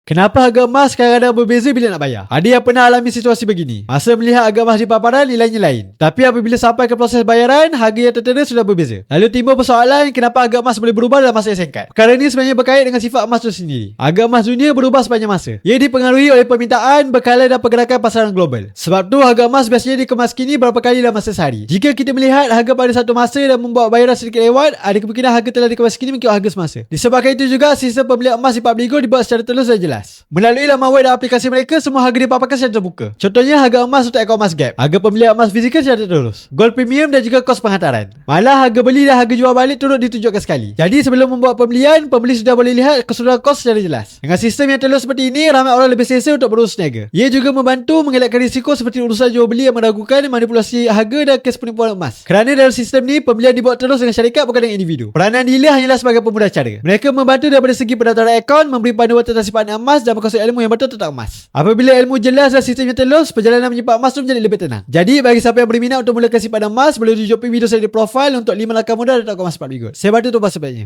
Kenapa harga emas kadang-kadang berbeza bila nak bayar? Ada yang pernah alami situasi begini. Masa melihat harga emas di paparan, nilainya lain. Tapi apabila sampai ke proses bayaran, harga yang tertera sudah berbeza. Lalu timbul persoalan kenapa harga emas boleh berubah dalam masa yang singkat. Perkara ini sebenarnya berkait dengan sifat emas itu sendiri. Harga emas dunia berubah sepanjang masa. Ia dipengaruhi oleh permintaan, bekalan dan pergerakan pasaran global. Sebab tu harga emas biasanya dikemaskini berapa kali dalam masa sehari. Jika kita melihat harga pada satu masa dan membuat bayaran sedikit lewat, ada kemungkinan harga telah dikemaskini mengikut harga semasa. Disebabkan itu juga, sistem pembelian emas di Publigo dibuat secara telus dan jelas. Melalui laman web dan aplikasi mereka, semua harga dipaparkan secara terbuka. Contohnya harga emas untuk akaun Emas Gap, harga pembelian emas fizikal secara terus, gold premium dan juga kos penghantaran. Malah harga beli dan harga jual balik turut ditunjukkan sekali. Jadi sebelum membuat pembelian, pembeli sudah boleh lihat keseluruhan kos secara jelas. Dengan sistem yang telus seperti ini, ramai orang lebih selesa untuk berurus niaga. Ia juga membantu mengelakkan risiko seperti urusan jual beli yang meragukan, manipulasi harga dan kes penipuan emas. Kerana dalam sistem ni, pembelian dibuat terus dengan syarikat bukan dengan individu. Peranan dealer hanyalah sebagai pemudah cara. Mereka membantu daripada segi pendaftaran akaun, memberi panduan tentang simpanan emas dan berkongsi ilmu yang betul tentang emas. Apabila ilmu jelas dan sistemnya telus, perjalanan menyimpan emas tu menjadi lebih tenang. Jadi bagi siapa yang berminat untuk mulakan simpanan emas, boleh tunjuk video saya di profil untuk 5 langkah mudah untuk emas Publigo. Saya bantu tu sebaiknya.